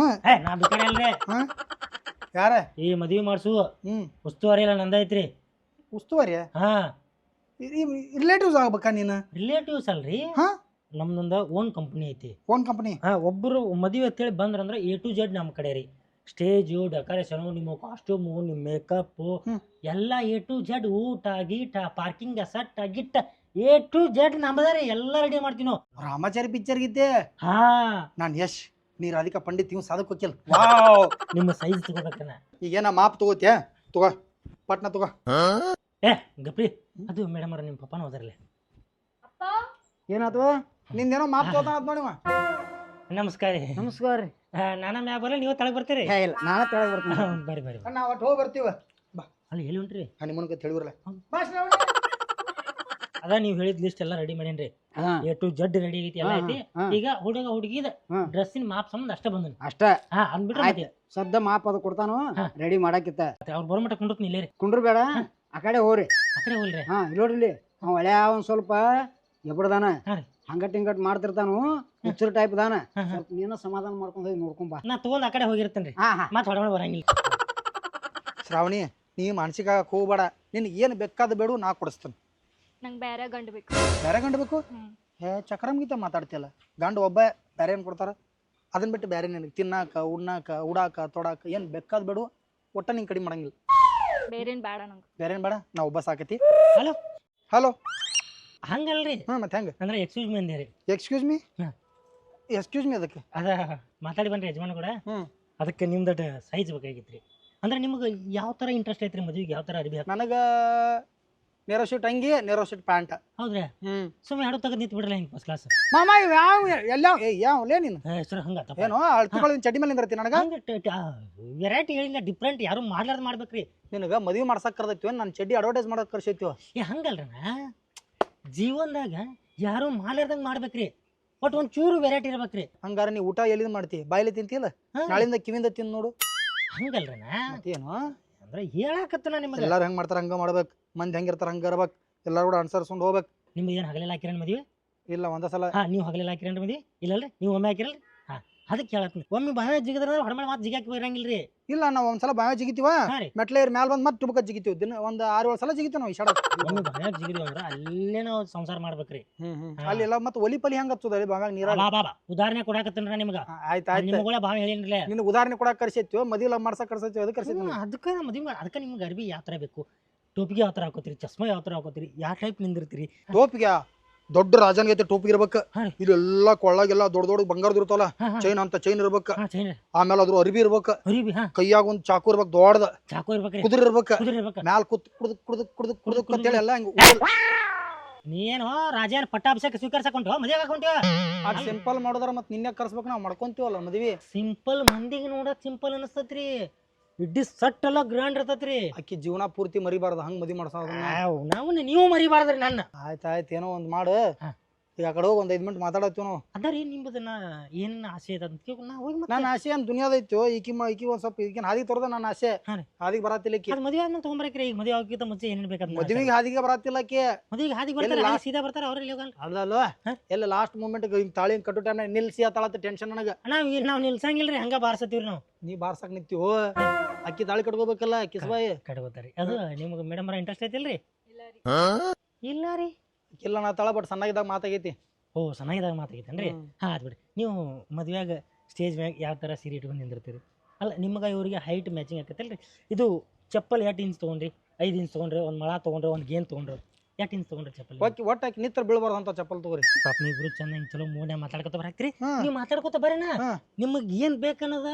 D: ನಾ ಬಿಕಾರಿ ಅಲ್ರಿ
C: ಯಾರ
D: ಈ ಮದ್ವಿ ಮಾಡ್ಸು ಉಸ್ತುವಾರಿ ಎಲ್ಲ ನಂದ ಐತ್ರಿ
C: ಉಸ್ತುವಾರಿ
D: ಹಾ
C: ರಿಲೇಟಿವ್ಸ್ ಆಗ್ಬೇಕಾ ನೀನು
D: ರಿಲೇಟಿವ್ಸ್ ಅಲ್ರಿ
C: ಹಾ
D: ನಮ್ದೊಂದು ಓನ್ ಕಂಪ್ನಿ ಐತಿ
C: ಓನ್ ಕಂಪನಿ
D: ಒಬ್ಬರು ಮದುವೆ ಅಂತೇಳಿ ಬಂದ್ರಂದ್ರೆ A to Z ನಮ್ಮ ಕಡೆ ರೀ ಸ್ಟೇಜು ಡೆಕೋರೇಷನು ನಿಮ್ಮ ಕಾಸ್ಟ್ಯೂಮು ನಿಮ್ಮ ಮೇಕಪ್ಪು ಎಲ್ಲ A to Z ಊಟ ಗೀಟ ಪಾರ್ಕಿಂಗ್ ಸೆಟ್ ಗಿಟ್ಟ A to Z ನಮ್ಮದಾರೆ ಎಲ್ಲ ರೆಡಿ ಮಾಡ್ತೀವಿ ನಾವು
C: ರಾಮಾಚಾರಿ ಪಿಕ್ಚರ್ ಗಿದ್ದೆ
D: ಹಾ
C: ನಾನ್ ಯಶ್ ನೀ ರಾಧಿಕಾ ಪಂಡಿತ್ ಇವ್ ಸಾಧಕ್ ಹೋಗಿಲ್ ವಾವ್
D: ನಿಮ್ಮ ಸೈಜ್ ತಗೋಬೇಕನ
C: ಈಗೇನ ಮಾಪ್ ತಗೋತಿಯ ತಗೋ ಪಟ್ನ ತಗೋ
D: ಏ ಗಪ್ರಿ ಅದು ಮೇಡಮ್ ಅವ್ರ ನಿಮ್ಮ ಪಪ್ಪನ ಹೋದ್ರಲ್ಲ
B: ಅಪ್ಪ
A: ಏನಾತ್ವ
C: ನಿಂದೇನೋ ಮಾಪ್ ತಗೋತಾನ ನೋಡಿವ
D: ನಮಸ್ಕಾರ ರೀ
A: ನಮಸ್ಕಾರ ರೀ
D: ನಾನ ಮ್ಯಾಗ ಬರಲ್ಲ ನೀವು ತಳಗ್ ಬರ್ತೀರಿ
A: ಇಲ್ಲ ನಾಳೆ ತೆಳಗ್ ಬರ್ತೀನಿ
D: ಬರ್ರಿ ಬರ್ರಿ
C: ನಾವು ಒಟ್ಟು ಹೋಗಿ ಬರ್ತೀವ ಬಾ
D: ಅಲ್ಲಿ ಎಲ್ಲಿ ಹೊಂಟ್ರಿ
C: ನಿಮ್ಮನ್ ಕತೆ ಹೇಳಿವ್ರಲ್ಲ
D: ಅದ ನೀವು ಹೇಳಿದ ಲಿಸ್ಟ್ ಎಲ್ಲ ರೆಡಿ ಮಾಡೇನ್ರಿ A to Z ರೆಡಿ ಆಗೈತಿ ಎಲ್ಲ ಐತಿ ಈಗ ಹುಡುಗ ಹುಡುಗಿದ ಡ್ರೆಸ್ಸಿನ ಮಾಪ್ ಸಂಬಂಧ ಅಷ್ಟ ಬಂದನ್
A: ಅಷ್ಟ
D: ಹಾ ಅಂದ್ಬಿಟ್ರೆ
A: ಸದ್ದ ಮಾಪ್ ಅದು ಕೊಡ್ತಾನು ರೆಡಿ ಮಾಡಾಕಿತ್ತ
D: ಅವ್ರು ಬರೋಮಟ ಕುಂಡ್ರತ್ ಇಲ್ಲೇ ರೀ
A: ಕುಂಡ್ರು ಬೇಡ ಆ ಕಡೆ ಹೋಗ್ರಿ
D: ಆ ಕಡೆ ಹೋಲ್ರಿ
A: ನೋಡ್ರಿ ಅವ ಹಳೆ ಒಂದ್ ಸ್ವಲ್ಪ ಎಬ್ಬಡ್ದಾನ
D: ಹಾ ರೀ
A: ಹಂಗಟ್ ಹಿಂಗಟ್ ಮಾಡ್ತಿರ್ತಾನು ಹುಚ್ಚರ್ ಟೈಪ್ ದಾನ ಸ್ವಲ್ಪ ನೀನು ಸಮಾಧಾನ ಮಾಡ್ಕೊಂಡ್ ಹೋಗಿ ನೋಡ್ಕೊಂಬ
D: ನಾ ತಗೊಂಡ್ ಆ ಕಡೆ ಹೋಗಿರ್ತೇನ್ರಿ ಮತ್ ಹೊಡೋಣ ಬರಂಗಿಲ್ಲ
C: ಶ್ರಾವಣಿ ನೀ ಮಾನಸಿಕ ಹೋಗ್ಬೇಡ ನಿನ್ ಏನ್ ಬೇಕಾದ ಬೇಡು ನಾ ಕೊಡಿಸ್ತೇನೆ
B: ನಂಗೆ ಬೇರೆ ಗಂಡ ಬೇಕು
C: ಬೇರೆ ಗಂಡ ಬೇಕು ಚಕ್ರಮ್ ಗೀತ ಮಾತಾಡ್ತಿಯಲ್ಲ ಗಂಡ ಒಬ್ಬ ಬೇರೆ ಏನ್ ಕೊಡ್ತಾರ ಅದನ್ನ ಬಿಟ್ಟು ಬೇರೆ ನಿನಗೆ ತಿನ್ನಾಕ ಉಣ್ಣಾಕ ಉಡಾಕ ತೊಡಾಕ ಏನ್ ಬೇಕಾದ ಬೇಡು ಒಟ್ಟ ನಿಂಗೆ ಕಡಿಮೆ ಮಾಡಂಗಿಲ್ಲ
B: ಬೇರೇನ್ ಬೇಡ ನಂಗೆ
C: ಬೇರೇನ್ ಬೇಡ ನಾ ಒಬ್ಬ ಸಾಕೈತಿ
D: ಹಲೋ
C: ಹಲೋ
D: ಹಂಗಲ್ರಿ
C: ಮತ್ತೆ ಹೆಂಗ
D: ಅಂದ್ರೆ excuse me Andheri
C: excuse me ಅದಕ್ಕೆ
D: ಅದ ಮಾತಾಡಿ ಬನ್ರಿ ಯಜಮಾನ ಕೂಡ ಅದಕ್ಕೆ ನಿಮ್ದಟ ಸೈಜ್ ಬೇಕಾಗಿತ್ರಿ ಅಂದ್ರೆ ನಿಮ್ಗೆ ಯಾವ ತರ ಇಂಟ್ರೆಸ್ಟ್ ಐತ್ರಿ ಮದುವೆಗೆ ಯಾವ ತರ ಅರಿವಿ
C: ನನಗ ನೇರೋ ಶೀಟ್ ಅಂಗಿ ನೇರೋ ಶೀಟ್ ಪ್ಯಾಂಟ್
D: ಹೌದ್ರಿ ಸುಮ್ಮನೆ ಹಾಡು ತಗದ್ ನಿಂತು ಬಿಡ್ರಲ್ಲ ಹಿಂಗೆ ಫಸ್ಟ್ ಕ್ಲಾಸ್
C: ಮಾಮ ಯಾವ ಎಲ್ಲ ಯಾವಲೇ ನೀನು
D: ಹೆಸರು ಹಂಗ
C: ಏನೋ ಅಳ್ತುಕೊಳ್ಳಿ ಚಡ್ಡಿ ಮೇಲೆ ನಿಂದಿರ್ತಿ ನನಗ
D: ವೆರೈಟಿ ಹೇಳಿಲ್ಲ ಡಿಫ್ರೆಂಟ್ ಯಾರು ಮಾಡ್ಲಾರ್ದು ಮಾಡ್ಬೇಕ್ರಿ
C: ನಿನಗ ಮದುವೆ ಮಾಡ್ಸಕ್ ಕರ್ದೈತಿವ ನಾನು ಚಡ್ಡಿ ಅಡ್ವರ್ಟೈಸ್ ಮಾಡಕ್ ಕರ್ಸೈತಿವ
D: ಹಂಗಲ್ರಿ ಜೀವನದಾಗ ಯಾರು ಮಾಡ್ಲಾರ್ದಂಗ ಮಾಡ್ಬೇಕ್ರಿ ಬಟ್ ಒಂದ್ ಚೂರು ವೆರೈಟಿ ಇರ್ಬೇಕ್ರಿ
C: ಹಂಗಾರ ನೀ ಊಟ ಎಲ್ಲಿಂದ ಮಾಡ್ತಿ ಬಾಯಿಲಿ ತಿಂತಿಲ್ಲ ನಾಳಿಂದ ಕಿವಿಂದ ತಿಂದು ನೋಡು
D: ಹಂಗಲ್ರಿ
C: ಏನು
D: ಅಂದ್ರೆ ಹೇಳಕತ್ತ ನಿಮ್ಗೆ
C: ಎಲ್ಲಾರು ಹೆಂಗ್ ಮಾಡ್ತಾರ ಹಂಗ ಮಾಡ್ಬೇಕು ಮಂದಿ ಹೆಂಗಿರ್ತಾರ ಹಂಗ ಇರ್ಬೇಕು ಎಲ್ಲಾರು ಕೂಡ ಅನ್ಸರ್ಸ್ಕೊಂಡು ಹೋಗ್ಬೇಕು.
D: ನಿಮ್ದು ಏನು ಹಗಲೆಲ್ಲ ಹಾಕಿರೇನು ಮದುವೆ?
C: ಇಲ್ಲ ಒಂದ ಸಲ
D: ಹಾಂ, ನೀವು ಹಗಲೆಲ್ಲ ಹಾಕಿರೇನ್ರಿ ಮದುವೆ? ಇಲ್ಲಲ್ರಿ, ನೀವು ಒಮ್ಮೆ ಹಾಕಿರಲ್ರಿ? ಹಾಂ, ಅದಕ್ಕೆ ಕೇಳತ್ತೀನಿ. ಒಮ್ಮೆ ಬಾಯ ಜಿಗಿದ್ರೆ ಹೊರಮೇಲೆ ಮತ್ತೆ ಜಿಗಾಕಿ ಬರಂಗಿಲ್ರಿ.
C: ಇಲ್ಲ ನಾವು ಒಂದ್ಸಲ ಬಾಯ ಜಿಗಿತೀವ,
D: ಹಾಂ ರೀ,
C: ಮೆಟ್ಲೇರ್ ಮ್ಯಾಲ ಬಂದ್ ಮತ್ತೆ ಟುಬಕ ಜಿಗಿತೀವಿ. ದಿನ ಒಂದ್ 6-7 ಸಲ ಜಿಗಿತೀವಿ ನಾವು ಈ ಶಾಡ.
D: ಒಮ್ಮೆ ಬಾಯ ಜಿಗಿದ್ವಿ ಅಂದ್ರೆ ಅಲ್ಲೇ ನಾವು ಸಂಸಾರ ಮಾಡ್ಬೇಕ್ರಿ.
C: ಅಲ್ಲಿ ಎಲ್ಲ ಮತ್ತೆ ಒಲಿ ಪಲಿ ಹೆಂಗ್ ಹಚ್ಚೋದ ಬಾಗ ನೀರಾಗ?
D: ಬಾ ಉದಾಹರಣೆ ಕೊಡಾಕತ್ತೇನ್ರ ನಿಮ್ಗೆ.
C: ಆಯ್ತು
D: ನಿಮ್ಗಳ ಬಾವ ಹೇಳಿನ್ರೇ,
C: ನಿನ್ ಉದಾಹರಣೆ ಕೊಡಾಕ ಕರ್ಸಿತ್ತೀವಿ, ಮದುವೆ ಮಾಡ್ಸಕ್ ಕರ್ಸತ್ತೀವಿ, ಅದಕ್ಕೆ ಕರ್ಸಿದ್ವಿ.
D: ಅದಕ್ಕೆ ಮದುವೆ ಅದಕ್ಕೆ ನಿಮ್ಗೆ ಅರ್ಬಿ ಯಾವ ಥರ ಬೇಕು, ಟೋಪಿಗೆ ಯಾವ ಥರ ಹಾಕೋತೀರಿ, ಚಸ್ಮಾ ಯಾವ ಥರ ಹಾಕೋತೀರಿ, ಯಾವ ಟೈಪ್ ನಿಂದಿರ್ತೀರಿ.
C: ಟೋಪಿಗೆ ದೊಡ್ಡ ರಾಜನ್ಗೈತೆ ಟೋಪಿ ಇರ್ಬೇಕು. ಇದೆಲ್ಲ ಕೊಳ್ಳಾಗೆಲ್ಲ ದೊಡ್ಡ ದೊಡ್ಡ ಬಂಗಾರದ ಇರ್ತಾವಲ್ಲ, ಚೈನ್ ಅಂತ ಚೈನ್ ಇರ್ಬೇಕು. ಆಮೇಲೆ ಅದ್ರ ಅರ್ಬಿ ಇರ್ಬೇಕು, ಕೈಯಾಗ ಒಂದ್ ಚಾಕು ಇರ್ಬೇಕು, ದೊಡ್ಡದ
D: ಚಾಕು ಇರ್ಬೇಕ್ರಿ,
C: ಕುದುರೆ ಇರ್ಬೇಕು, ಮ್ಯಾಲ ಕುತ್ ಕುಡ್ದು ಅಂತೇಳಿ ಎಲ್ಲ ಹಿಂಗ.
D: ನೀನು ರಾಜೇನ್ ಪಟ್ಟಾಭಿಷೇಕ ಸ್ವೀಕರಿಸಕೊಂಟು ಮದುವೆ ಹಾಕೊಂಟಿವ.
C: ಅದ್ ಸಿಂಪಲ್ ಮಾಡೋದ್ರ ಮತ್ ನಿನ್ನೆ ಕರ್ಸ್ಬೇಕು, ನಾವ್ ಮಾಡ್ಕೊಂತೀವಲ್ಲ ಮದ್ವಿ.
D: ಸಿಂಪಲ್ ಮಂದಿಗೆ ನೋಡಕ್ ಸಿಂಪಲ್ ಅನಸ್ತತ್ರಿ, ಇಡ್ಡಿ ಸಟ್ ಎಲ್ಲ ಗ್ರ್ಯಾಂಡ್ ಇರ್ತತ್ರಿ.
C: ಅಕ್ಕಿ ಜೀವನ ಪೂರ್ತಿ ಮರಿಬಾರ್ದು, ಹಂಗ್ ಮದ್ವಿ ಮಾಡ್ಸೋದನ್ನ.
D: ನಾವು ನೀವು ಮರಿಬಾರ್ದ್ರಿ ನನ್ನ.
C: ಆಯ್ತಾಯ್ತು, ಏನೋ ಒಂದ್ ಮಾಡು. ಈಗ ಆ ಕಡೆ ಹೋಗಿ ಒಂದ್ 5 ಮಿನಿಟ್ ಮಾತಾಡತ್ತೀವಿ ನಾವು.
D: ಅದರಿ ನಿಮ್ಮದನ್ನ ಏನ್ ಆಸೆ ಐತೆ ಅಂತ ಕೇಳಿ ನಾ ಹೋಗಿ
C: ನನ್ನ ಆಸೆ ಏನ್ ದುನಿಯಾದ ಐತೋ, ಈಕಿ ಒಂದ್ ಸ್ವಲ್ಪ ಈಗಿನ ಹಾದಿಗೆ ತೋರ್ದ ನನ್ನ ಆಸೆ. ಹಾದಿಗೆ ಬರತ್ತಿಲ್ಲ ಈಕಿ.
D: ಮದುವೆ ಆದ್ಮೇಲೆ ತಗೊಂಬರಕ್ರಿ, ಈಗ ಮದುವೆ ಆಗಿದ್ದ ಮುಂಚೆ ಏನೇನ್ ಬೇಕಾದ
C: ಮದ್ವಿಗೆ ಹಾದಿಗೆ ಬರತ್ತಿಲ್ಲ ಆಕಿ.
D: ಮದುವೆಗೆ ಹಾದಿಗೆ ಬರ್ತಾರ, ಸೀದಾ ಬರ್ತಾರ ಅವ್ರಲ್ಲಿ ಹೋಗಲ್ಲ.
C: ಅಲ್ವಾ ಎಲ್ಲ ಲಾಸ್ಟ್ ಮೂಮೆಂಟ್ ತಾಳಿ ಕಟ್ಟು ಟೈಮ್ ನಿಲ್ಸಿ ಆತಾಳತ್ತ ಟೆನ್ಷನ್ ನನಗ.
D: ನಾವ್ ನಿಲ್ಸಂಗಿಲ್ರಿ, ಹಂಗ ಬಾರ್ಸತ್ತೀವ್ರಿ ನಾವು.
C: ನೀ ಬಾರ್ಸಕ್ ನಿಂತೀವೋ, ಅಕ್ಕಿ ತಾಳಿ ಕಟ್ಕೋಬೇಕಲ್ಲ, ಕಿಸ್ಬಾಯಿ
D: ಕಟ್ಕೋತಾರಿ. ಅದು ನಿಮ್ಗೆ ಮೇಡಮ್ ಇಂಟ್ರೆಸ್ಟ್ ಐತಿಲ್ರಿ? ಇಲ್ಲ ರೀ,
C: ಇಲ್ಲ ನಾ ತಳ ಬಟ್ ಸಣ್ಣಗಿದ್ದಾಗ ಮಾತಾಗೈತಿ.
D: ಓ, ಚೆನ್ನಾಗಿದಾಗ ಮಾತಾಗೈತೇನ್ರಿ? ಹಾಂ, ಅದು ಬಿಡಿ. ನೀವು ಮದುವೆಯಾಗ ಸ್ಟೇಜ್ ಮ್ಯಾಗ ಯಾವ ಥರ ಸೀರೆ ಇಟ್ಕೊಂಡು ನಿಂದಿರ್ತೀರಿ? ಅಲ್ಲ, ನಿಮ್ಗೆ ಇವ್ರಿಗೆ ಹೈಟ್ ಮ್ಯಾಚಿಂಗ್ ಆಕೈತಲ್ರಿ? ಇದು ಚಪ್ಪಲ್ 8 ಇಂಚ್ ತೊಗೊಂಡ್ರಿ, 5 ಇಂಚ್ ತೊಗೊಂಡ್ರಿ, ಒಂದು ಮೊಳ ತೊಗೊಂಡ್ರಿ, ಒಂದು ಗೇನ್ ತೊಗೊಂಡ್ರಿ, 8 ಇಂಚ್ ತೊಗೊಂಡ್ರಿ ಚಪ್ಪಲ್?
C: ಒಟ್ಟು ಹಾಕಿ ನಿತ್ರ ಬೀಳ್ಬಾರ್ದು ಅಂತ ಚಪ್ಪಲ್ ತಗೋರಿ.
D: ಪಾಪ ನೀವಿಬ್ರು ಚೆನ್ನಾಗಿ ಚಲೋ ಮೂಡ್ಯಾಗ ಮಾತಾಡ್ಕೊತ ಬರಾಕ್ತಿರಿ. ನೀವು ಮಾತಾಡ್ಕೊತ ಬರೇನಾ, ನಿಮಗೆ ಏನು ಬೇಕನ್ನೋದ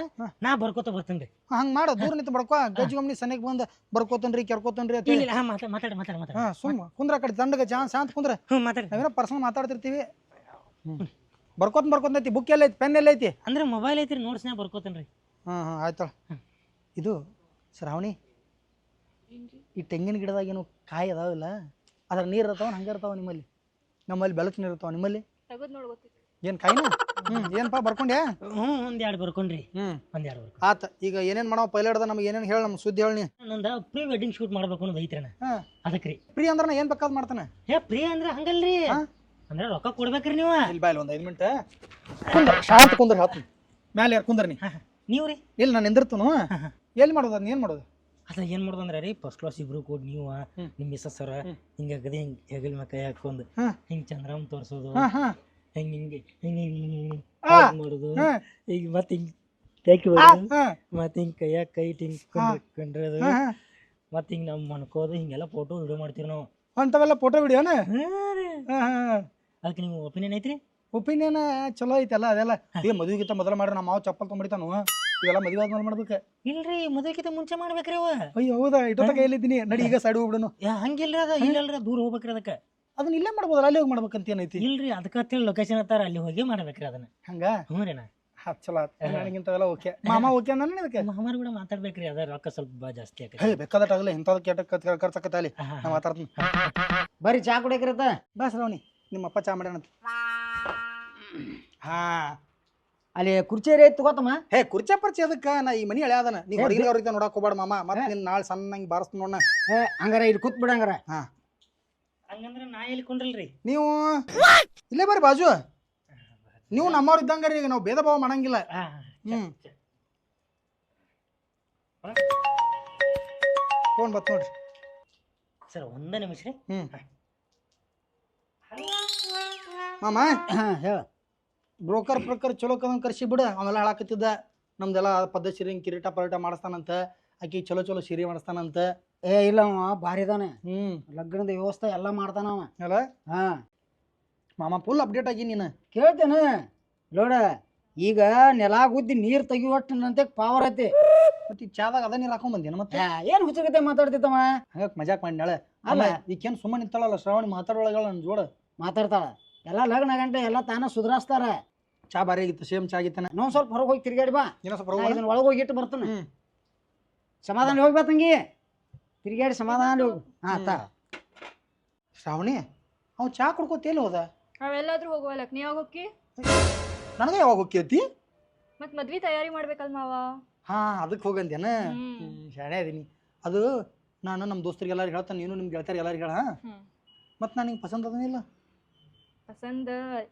D: ನಾ ಬರ್ಕೋತ ಬರ್ತೀನಿ ರೀ.
C: ಹಂಗೆ ಮಾಡ, ದೂರ ನಿಂತು ಬಡ್ಕೋ, ಗಜ್ಜಿಗೊಮ್ಮೆ ಸನಿಗೆ ಬಂದು ಬರ್ಕೋತನ್ರಿ ಕೆರ್ಕೋತನ್ರಿ ಅಂತ.
D: ಇಲ್ಲ, ಮಾತಾಡ
C: ಸುಮ್ಮ ಕುಂದ್ರ ಕಡೆ ದಂಡಗ ಶಾಂತ ಕುಂದ್ರ.
D: ಮಾತಾಡಿ,
C: ನಾವೇನೋ ಪರ್ಸನಲ್ ಮಾತಾಡ್ತಿರ್ತೀವಿ. ಬರ್ಕೋತೈತಿ. ಬುಕ್ ಎಲ್ಲ ಐತಿ, ಪೆನ್ ಎಲ್ಲ ಐತಿ
D: ಅಂದ್ರೆ ಮೊಬೈಲ್ ಐತ್ರಿ, ನೋಟ್ಸ್ನ್ಯಾಗ ಬರ್ಕೋತೇನ್ರಿ.
C: ಆಯ್ತಳ. ಇದು ಶ್ರಾವಣಿ, ಈ ತೆಂಗಿನ ಗಿಡದಾಗ ಏನು ಕಾಯಿ ಅದಾವಿಲ್ಲ, ಅದ್ರ ನೀರು ಇರ್ತಾವ ಹಂಗೆ ಇರ್ತಾವ ನಿಮ್ಮಲ್ಲಿ? ನಮ್ಮಲ್ಲಿ ಬೆಳಕು ನೀರು ಇರ್ತಾವ, ನಿಮ್ಮಲ್ಲಿ ಏನ್ ಕಾಯಿನ? ಏನಪ್ಪಾ ಬರ್ಕೊಂಡ್ಯಾ?
D: ಒಂದೆರಡು ಬರ್ಕೊಂಡ್ರಿ. ಒಂದೆರಡು ಬರ್ಕೊಂಡು
C: ಆತ. ಈಗ ಏನೇನ್ ಮಾಡೋ ಪೈಲಟ್ ನಮ್ಗೆ ಏನೇನು ಹೇಳಿ, ನಮ್ಗೆ ಸುದ್ದಿ ಹೇಳಿ.
D: ನಂದ ಪ್ರೀ ವೆಡ್ಡಿಂಗ್ ಶೂಟ್ ಮಾಡ್ಬೇಕು ಅನ್ನೋದು ಐತ್ರಿ. ಅದಕ್ರಿ
C: ಪ್ರೀ ಅಂದ್ರೆ ಏನ್ ಬೇಕಾದ್ ಮಾಡ್ತಾನೆ.
D: ಪ್ರೀ ಅಂದ್ರೆ ಹಂಗಲ್ರಿ, ಅಂದ್ರೆ ರೊಕ್ಕ ಕೊಡ್ಬೇಕ್ರಿ ನೀವು.
C: ಇಲ್ಲಿ ಬಾಯ್ಲಿ ಒಂದು 5 ಮಿನಿಟ್ ಕುಂದ್ರ, ಶಾಂತ ಕುಂದ್ರ. ಹಾತು ಮ್ಯಾಲೆ ಯಾರು ಕುಂದ್ರ
D: ನೀವು ರೀ?
C: ಇಲ್ಲಿ ನಾನು ನಿಂದಿರ್ತನು. ಎಲ್ಲಿ ಮಾಡೋದು ಅದನ್ನ, ಏನು ಮಾಡೋದು?
D: ಅದ ಏನು ಮಾಡೋದು ಅಂದ್ರೆ ರೀ, ಫಸ್ಟ್ ಕ್ಲಾಸ್ ಇಬ್ರು ಕೂಡ ನೀವು ನಿಮ್ಮ ಮಿಸ್ಸಸ್ ಸರ ಹಿಂಗೆ ಅಗದಿ ಹಿಂಗೆ ಹೆಗಲ್ ಮ್ಯಾಗ ಕೈ ಹಾಕೊಂಡು ಹಿಂಗೆ ಚಂದ್ರಮ್ ತೋರಿಸೋದು, ಹಿಂಗೆ ಹಿಂಗೆ ಹಿಂಗೆ ಹಿಂಗೆ ಮಾಡೋದು, ಈಗ ಮತ್ತೆ ಹಿಂಗೆ ತೆಗಿ ಮತ್ತೆ ಹಿಂಗೆ ಕೈಯಾಗ ಕೈ ಹಿಂಗೆ ಕೊಂಡ್ರದು, ಮತ್ತೆ ಹಿಂಗೆ ನಾವು ಮನ್ಕೋದು, ಹಿಂಗೆಲ್ಲ ಫೋಟೋ ವಿಡಿಯೋ ಮಾಡ್ತೀವಿ ನಾವು.
C: ಅಂಥವೆಲ್ಲ ಫೋಟೋ ವಿಡಿಯೋನ?
D: ಅದಕ್ಕೆ ನೀವು ಒಪಿನಿಯನ್ ಐತ್ರಿ?
C: ಒಪಿನಿಯನ್ ಚಲೋ ಐತಲ್ಲ ಅದೆಲ್ಲ. ಈಗ ಮದುವೆಗಿಂತ ಮೊದಲ ಮಾಡ್ರಿ, ನಮ್ಮ ಮಾವು ಚಪ್ಪಲ್ ತೊಗೊಂಡಿತಾನು. ಇವೆಲ್ಲ ಮದುವೆ ಆದ್ಮೇಲೆ ಮಾಡ್ಬೇಕು.
D: ಇಲ್ರಿ, ಮದುವೆಗಿಂತ ಮುಂಚೆ ಮಾಡ್ಬೇಕ್ರಿ ಅವ.
C: ಅಯ್ಯೋ ಹೌದಾ, ಇಟ್ಟೋತಕ ಎಲ್ಲಿದ್ದೀನಿ ನಡಿ, ಈಗ ಸೈಡ್ ಹೋಗ್ಬಿಡನು.
D: ಹಂಗಿಲ್ರಿ, ಅದ ಇಲ್ಲಲ್ರಿ, ದೂರ ಹೋಗ್ಬೇಕ್ರಿ. ಅದಕ್ಕೆ
C: ಅದನ್ನ ಇಲ್ಲೇ ಮಾಡ್ಬೋದಲ್ಲ, ಅಲ್ಲಿ ಹೋಗಿ ಮಾಡ್ಬೇಕಂತ ಏನೈತಿ?
D: ಇಲ್ರಿ, ಅದಕ್ಕೆ ಲೊಕೇಶನ್ ಹತ್ತಾರ, ಅಲ್ಲಿ ಹೋಗಿ ಮಾಡ್ಬೇಕ್ರಿ ಅದನ್ನ.
C: ಹಂಗ?
D: ಹ್ಞೂ ರೀ.
C: ಚಲೋ ನನಗಿಂತವೆಲ್ಲ ಓಕೆ. ಮಾಮ ಓಕೆ ನಾನು ಇದಕ್ಕೆ
D: ಮಾಮಾರು ಕೂಡ ಮಾತಾಡ್ಬೇಕ್ರಿ, ಅದ ರೊಕ್ಕ ಸ್ವಲ್ಪ ಜಾಸ್ತಿ ಆಕೈತಿ.
C: ಬೇಕಾದಟ್ಟಾಗಲ್ಲ, ಇಂಥದ್ದು ಕೆಟ್ಟ ಖರ್ಚಾಕತ್ತಲ್ಲಿ ನಾ ಮಾತಾಡ್ತೀನಿ.
A: ಬರ್ರಿ ಚಾ ಕುಡಿಯಕ್ರತ.
C: ಬಾ ಶ್ರಾವಣಿ, ನಿಮ್ಮಪ್ಪ ಚಾ ಮಾಡ್ಯಾನಂತ. ಹಾ,
A: ಅಲ್ಲಿ ಕುರ್ಚಿ ಐತಿ ತಗೋತಮ್ಮ.
C: ಕುರ್ಚಿ ಪರ್ಚಿ ಅದಕ್ಕೆ ನಾ ಈ ಮನಿ ಹಳೆ ಅದನ್ನ. ನೀವು ಹೊರಗಿನ ಅವ್ರಿಗೆ ನೋಡಕ್ ಹೋಗ್ಬೇಡ ಮಾಮ, ಮತ್ತೆ ನಿನ್ನ ನಾಳೆ ಸಣ್ಣಂಗೆ ಬಾರಿಸ್ ನೋಡ.
A: ಹಂಗಾರ ಇಲ್ಲಿ ಕೂತ್ ಬಿಡಂಗಾರ.
D: ಹಂಗಂದ್ರೆ ನಾ ಎಲ್ಲಿ ಕೊಂಡ್ರಲ್ರಿ?
C: ನೀವು ಇಲ್ಲೇ ಬರ್ರಿ ಬಾಜು. ನೀವು ನಮ್ಮವ್ರು ಇದ್ದಂಗಾರಿ, ಈಗ ನಾವು ಭೇದ ಭಾವ ಮಾಡಂಗಿಲ್ಲ. ಫೋನ್ ಬತ್ ನೋಡ್ರಿ
D: ಸರ್, ಒಂದೇ ನಿಮಿಷ ರೀ.
C: ಮಾಮ
A: ಹೇಳ.
C: ಬ್ರೋಕರ್ ಚಲೋ ಕದನ್ ಕರ್ಸಿ ಬಿಡ. ಅವೆಲ್ಲ ಹಾಳಾಕತ್ತಿದ್ದ ನಮ್ದೆಲ್ಲ ಪದ್ಧತಿ ಸೀರೆ ಕಿರೀಟ ಪರೀಟ ಮಾಡಿಸ್ತಾನಂತ, ಆಕಿ ಚಲೋ ಚಲೋ ಸೀರೆ ಮಾಡಿಸ್ತಾನಂತ.
A: ಇಲ್ಲ ಅವ ಭಾರಿ ಇದಾನೆ, ಲಗ್ನದ ವ್ಯವಸ್ಥೆ ಎಲ್ಲ ಮಾಡ್ತಾನವ
C: ಅಲ್ಲ. ಮಾಮ ಫುಲ್ ಅಪ್ಡೇಟ್ ಆಗಿ ನೀನು
A: ಕೇಳ್ತೇನೆ ನೋಡ. ಈಗ ನೆಲ ಗುದ್ದಿ ನೀರ್ ತೆಗಿವಟ್ಟಂತೆ ಪವರ್ ಐತಿ.
C: ಮತ್ತೆ ಈ ಚಾದಾಗ ಅದ ನೀರು ಹಾಕೊಂಡ್ ಬಂದೇನ? ಮತ್ತೆ
A: ಏನ್ ಹುಚ್ಚಗತೆ ಮಾತಾಡ್ತಿತ್ತವ?
C: ಹಂಗ ಮಜಾಕ್ ಮಾಡಿ ನಾಳೆ. ಅಲ್ಲ ಈಕೇನ್ ಸುಮ್ಮನೆ ನಿಂತಾಳಲ್ಲ ಶ್ರಾವಣಿ, ಮಾತಾಡೋಳಗಳ ನನ್ ಜೋಡ
A: ಮಾತಾಡ್ತಾಳ. ಎಲ್ಲ ಲಗ್ನ ಗಂಟೆ ಎಲ್ಲ ತಾನ ಸುಧಾರಿಸ್ತಾರ.
C: ಚಾ ಬಾರಿ ಆಗಿತ್ತು, ಸೇಮ್ ಚಾ ಆಗಿತ್ತಾನ.
A: ಇನ್ನೊಂದ್ ಸ್ವಲ್ಪ ಹೊರಗೆ ಹೋಗಿ ತಿರ್ಗಾಡಿ ಬಾ, ಇದನ್ನ ಒಳಗೆ ಹೋಗಿ ಇಟ್ಟು ಬರ್ತಾನೆ. ಸಮಾಧಾನ ಹೋಗಿ ಬಾ ತಂಗಿ, ತಿರ್ಗಾಡಿ ಸಮಾಧಾನ ಹೋಗು.
C: ಶ್ರಾವಣಿ, ಅವ್ ಚಾ ಕುಡ್ಕೋತೇಲಿ ಹೋದ?
B: ನಾವೆಲ್ಲಾದ್ರೂ ಹೋಗುವಲ್ಲಕ್, ನೀ ಯಾವಾಗ ಹೋಗಿ?
C: ನನಗೆ ಯಾವಾಗ ಹೋಗ್ಯತಿ?
B: ಮತ್ ಮದ್ವಿ ತಯಾರಿ ಮಾಡ್ಬೇಕಲ್ ಮಾವ.
C: ಅದಕ್ಕೆ ಹೋಗಂದೇನ? ಶಾಣೆ ಅದೀನಿ. ಅದು ನಾನು ನಮ್ಮ ದೋಸ್ತರಿಗೆ ಎಲ್ಲಾರು ಹೇಳ್ತಾನೆ, ನೀನು ನಿಮ್ ಗೆಳತಿಯರಿಗೆ ಎಲ್ಲಾರು ಹೇಳ. ಮತ್ತು ನಾನು ಹಿಂಗೆ ಪಸಂದ್ ಅದನಿಲ್ಲ
B: ಪಸಂದ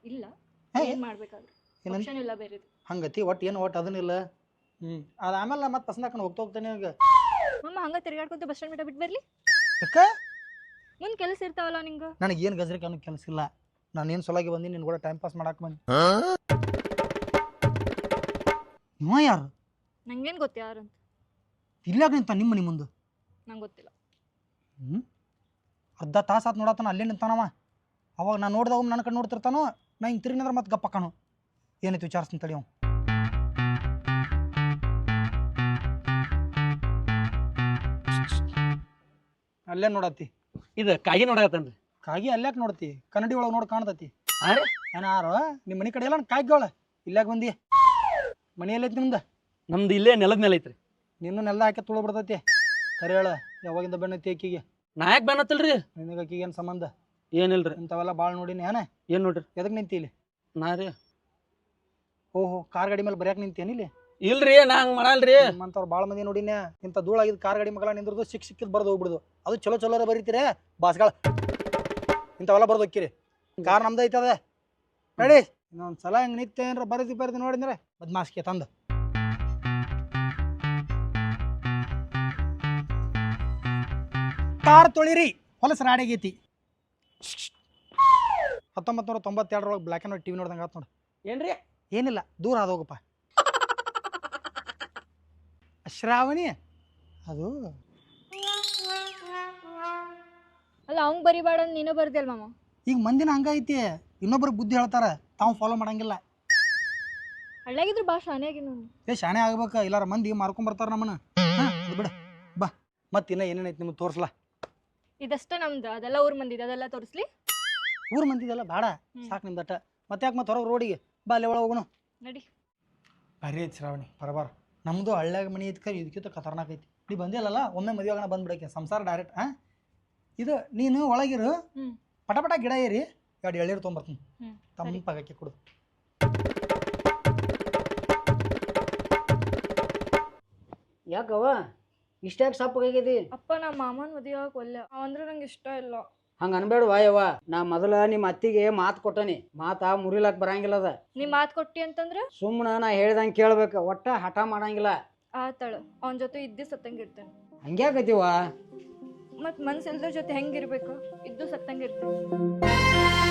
B: ಇಲ್ಲ
C: ಹೇ?
B: ಏನ್ ಮಾಡ್ಬೇಕಾದ್ರೆ
C: ಏನಂತ
B: ಆಪ್ಷನ್ ಇಲ್ಲ ಬೇರೆ
C: ಹಂಗತಿ ಒಟ್ಟು ಅದನ್ನಿಲ್ಲ ಅದು ಆಮೇಲೆ ಮತ್ತೆ ಪಸಂದ್ ಹಾಕೊಂಡು ಹೋಗ್ತಾನೆ ಈಗ
B: ಮಮ್ಮ ಹಂಗ ತಿರ್ಗಾಡ್ಕೊಂತ ಬಸ್ ಸ್ಟ್ಯಾಂಡ್ ಬಿಟ್ಟು ಬರ್ಲಿ
C: ಯಾಕೆ
B: ಮುಂದ್ ಕೆಲಸ ಇರ್ತಾವಲ್ಲ ನಿಂಗ
C: ನನಗೆ ಏನು ಗಜ್ರಿಕೆ ಅನ್ನೋ ಕೆಲಸ ಇಲ್ಲ ನಾನು ಏನು ಸೊಲಾಗಿ ಬಂದು ನಿನ್ನ ಕೂಡ ಟೈಮ್ ಪಾಸ್ ಮಾಡಕ್ಕೆ ಬಂದು ಇವ ಯಾರು
B: ನಂಗೇನ್ ಗೊತ್ತ ಯಾರಂತ
C: ಇಲ್ಲಾಗ ನಿಂತ ನಿಮ್ಮ ಮನೆ ಮುಂದೆ
B: ನಂಗೆ ಗೊತ್ತಿಲ್ಲ
C: ಅರ್ಧ ತಾಸು ಆತು ನೋಡತ್ತಾನ ಅಲ್ಲೇ ನಿಂತಾನವ ಅವಾಗ ನಾನು ನೋಡ್ದಾಗ ನನ್ನ ಕಡೆ ನೋಡ್ತಿರ್ತಾನೋ ನಾ ಹಿಂಗೆ ತಿರುಗಿನಂದ್ರೆ ಮತ್ತೆ ಗಪ್ಪಕ್ಕನು ಏನೈತಿ ವಿಚಾರಿಸ್ತೀನಿ ತಡಿ ಅವ ಅಲ್ಲೇ ನೋಡತ್ತಿ
E: ಇದು ಕಾಗಿ ನೋಡಕತ್ತನ್ರಿ
C: ಕಾಗಿ ಅಲ್ಯಾಕೆ ನೋಡ್ತಿ ಕನ್ನಡಿ ಒಳಗೆ ನೋಡಿ ಕಾಣ್ತತಿ
E: ಹಾಂ ರೀ
C: ಏನಾರು ನಿಮ್ಮ ಮನೆ ಕಡೆ ಎಲ್ಲ ಕಾಗಿಗಳ ಇಲ್ಲಾಗ ಬಂದಿ ಮನೆಯಲ್ಲೈತಿ ನಿಮ್ದು
E: ನಮ್ದು ಇಲ್ಲೇ ನೆಲದ ಮೇಲೆ ಐತ್ರಿ
C: ನಿನ್ನೂ ನೆಲ ಹಾಕಿ ತುಳು ಬಿಡ್ತೈತಿ ಕರೆ ಹೇಳ ಯಾವಾಗಿಂದ ಬೆನ್ನೈತಿ ಆಕಿಗೆ
E: ನಾ ಯಾಕೆ ಬೇನತ್ತಲ್ರಿ
C: ನಿನಗೆ ಆಕಿಗೆ ಏನು ಸಂಬಂಧ
E: ಏನಿಲ್ರಿ
C: ಇಂಥವೆಲ್ಲ ಭಾಳ ನೋಡಿನಿ ಏನ
E: ಏನು ನೋಡ್ರಿ
C: ಎದಕ್ಕೆ ನಿಂತಿ ಇಲ್ಲಿ
E: ನಾ ರೀ
C: ಓಹೋ ಕಾರ್ ಗಾಡಿ ಮೇಲೆ ಬರೆಯಕ್ಕೆ ನಿಂತೇನಿ ಇಲ್ಲಿ
E: ಇಲ್ರಿ ನಾ ಹಂಗೆ ಮಾಡಲ್ರಿ
C: ನಿಮ್ಮಂಥವ್ರು ಭಾಳ ಮಂದಿ ನೋಡಿನ ಇಂಥ ಧೂಳಾಗಿದ್ದು ಕಾರ್ ಗಾಡಿ ಮಗಳ ನಿಂದ್ರದು ಸಿಕ್ಕಿದ್ ಬರ್ದು ಹೋಗ್ಬಿಡುದು ಅದು ಚಲೋ ಚಲೋರ ಬರೀತೀರಿ ಬಾಸ್ಗಳ ಇಂಥವೆಲ್ಲ ಬರ್ದು ಹೋಗ್ಕಿರಿ ಕಾರ್ ನಮ್ದು ಐತದ ನಡಿ ಇನ್ನೊಂದು ಸಲ ಹಿಂಗೆ ನಿತ್ಯ ಏನಾರ ಬರೀತಿ ನೋಡಿದ್ರೆ ಬದ್ಮಾಸ್ಕೆ ತಂದು ಕಾರ್ ತೊಳಿರಿ ಹೊಲಸ ರಾಡಿಗೈತಿ 1992 ಬ್ಲ್ಯಾಕ್ ಆ್ಯಂಡ್ ವೈಟ್ ಟಿವಿ ನೋಡ್ದಂಗೆ ಆತು ನೋಡಿ
E: ಏನ್ರಿ
C: ಏನಿಲ್ಲ ದೂರ ಆದೋಗಪ್ಪ ಶ್ರಾವಣಿ ಅದು
B: ಅಲ್ಲ ಅವಂಗ್ ಬರಿಬೇಡ ನೀನು ಬರ್ದಿಯಲ್ ಮಾಮ
C: ಈಗ ಮಂದಿನ ಹಂಗೈತಿ ಇನ್ನೊಬ್ರಿಗೆ ಬುದ್ಧಿ ಹೇಳ್ತಾರ ತಾವು ಫಾಲೋ ಮಾಡಂಗಿಲ್ಲ
B: ಹಳ್ಳ್ಯಾಗಿದ್ರು ಭಾಳ ಶಾನೆಯಾಗಿನ
C: ಶಾಣೆ ಆಗ್ಬೇಕು ಇಲ್ಲಾರ ಮಂದಿ ಮಾರ್ಕೊಂಬರ್ತಾರ ನಮ್ಮನ್ನ ಅದು ಬಿಡ ಬಾ ಮತ್ತೆ ಇನ್ನ ಏನೇನೈತಿ ನಿಮ್ಗೆ ತೋರಿಸ್ಲಾ
B: ಇದಷ್ಟ ನಮ್ದು ಅದೆಲ್ಲ ಊರ್ ಮಂದಿದ ಅದೆಲ್ಲ ತೋರಿಸ್ಲಿ
C: ಊರ್ ಮಂದಿದೆಲ್ಲ ಬೇಡ ಸಾಕು ನಿಮ್ದಟ್ಟ ಮತ್ತೆ ಯಾಕೆ ಮತ್ತೆ ಹೊರಗೆ ರೋಡಿಗೆ ಬಾ ಅಲ್ಲಿ ಒಳಗೆ ಹೋಗೋಣ
B: ನಡಿ
C: ಬರೀ ಐತಿ ಶ್ರಾವಣಿ ಬರಬಾರ ನಮ್ಮದು ಹಳ್ಳ್ಯಾಗ ಮನೆ ಐತಿ ಇದಕ್ಕಿಂತ ಖತರ್ನಾಕ್ ಐತಿ ನೀ ಬಂದಿಲ್ಲಲ್ಲ ಒಮ್ಮೆ ಮದುವೆ ಆಗೋಣ ಬಂದ್ಬಿಡಕ್ಕೆ ಸಂಸಾರ ಡೈರೆಕ್ಟ್ ಇದು ನೀನು ಒಳಗಿರು ಪಟ ಪಟ ಗಿಡ ಏರಿ ಎರಡು ಎಳ್ಳೀರು ತೊಗೊಂಬರ್ತೀನಿ ತಂಪಾಗಕ್ಕೆ ಕೊಡು
A: ಯಾಕವ ಇಷ್ಟಾಗಿ ಸಪ್ಪಗಾಗಿದೆ
B: ಅಪ್ಪ ನಮ್ಮ ಮಾಮನ್ ಮದುವೆ ಒಲ್ಲೆ ಅವಂದ್ರೆ ನಂಗೆ ಇಷ್ಟ ಇಲ್ಲ
A: ಹಂಗ ಅನ್ಬೇಡವಾ ಯವ್ವ ನಾ ಮೊದಲ ನಿಮ್ಮ ಅತ್ತಿಗೆ ಮಾತು ಕೊಟ್ಟನಿ ಮಾತಾ ಮುರಿಲಾಕ್ ಬರಂಗಿಲ್ಲ ಅದ
B: ನೀ ಮಾತ್ ಕೊಟ್ಟಿ ಅಂತಂದ್ರೆ
A: ಸುಮ್ಮನ ನಾ ಹೇಳ್ದಂಗೆ ಕೇಳ್ಬೇಕು ಒಟ್ಟ ಹಠ ಮಾಡಂಗಿಲ್ಲ
B: ಆತಾಳ ಅವನ ಜೊತೆ ಇದ್ದಿ ಸತ್ತಂಗಿರ್ತೇನೆ
A: ಹಂಗ್ಯಾಕೈತಿವ
B: ಮತ್ ಮನ್ಸಿಲ್ದ್ರ ಜೊತೆ ಹೆಂಗಿರ್ಬೇಕು ಇದ್ದು ಸತ್ತಂಗಿರ್ತೇನೆ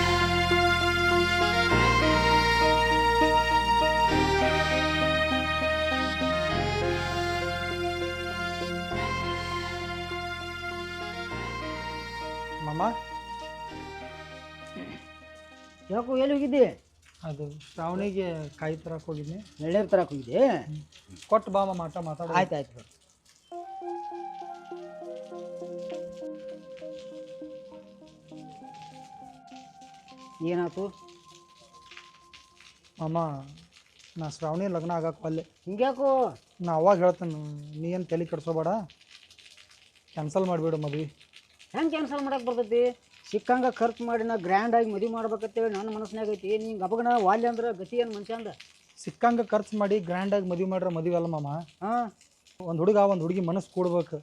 C: ಮಾಮ
A: ಯಾಕೋ ಎಲ್ಲಿ ಹೋಗಿದ್ದಿ
C: ಅದು ಶ್ರಾವಣಿಗೆ ಕಾಯಿ ತರಕ್ಕೆ ಹೋಗಿದ್ನಿ
A: ಎಳ್ಳೇರು ತರಕ್ಕೆ ಹೋಗಿದ್ದೆ
C: ಕೊಟ್ಟು ಬಾ ಮಾಮ ಮಾತಾಡ
A: ಆಯ್ತು ಏನಾಯ್ತು
C: ಮಾಮ ನಾ ಶ್ರಾವಣಿ ಲಗ್ನ ಆಗಕ್ಕೆ ಒಲ್ಲೆ
A: ಹಿಂಗ್ಯಾಕೋ
C: ನಾ ಅವಾಗ ಹೇಳ್ತೇನೆ ನೀ ಏನು ತಲೆ ಕೆಡ್ಸೋಬೇಡ ಕ್ಯಾನ್ಸಲ್ ಮಾಡಿಬಿಡು ಮದ್ವೆ
A: ಹೆಂಗೆ ಕ್ಯಾನ್ಸಲ್ ಮಾಡಕ್ಕೆ ಬರ್ತೈತಿ ಸಿಕ್ಕಂಗೆ ಖರ್ಚು ಮಾಡಿ ನಾ ಗ್ರ್ಯಾಂಡಾಗಿ ಮದುವೆ ಮಾಡ್ಬೇಕಂತೇಳಿ ನನ್ನ ಮನಸ್ಸಿನಾಗ ಐತಿ ನಿಂಗೆ ಅಪಗಣ ವಾಲ್ಯ ಅಂದ್ರೆ ಗತಿ ಏನು ಮನುಷ್ಯ ಅಂದ
C: ಸಿಕ್ಕಂಗೆ ಖರ್ಚು ಮಾಡಿ ಗ್ರ್ಯಾಂಡಾಗಿ ಮದುವೆ ಮಾಡ್ರೆ ಮದುವೆ ಅಲ್ಲ ಮಾಮ
A: ಹಾಂ
C: ಒಂದು ಹುಡುಗ ಒಂದು ಹುಡುಗಿ ಮನಸ್ಸು ಕೂಡ್ಬೇಕು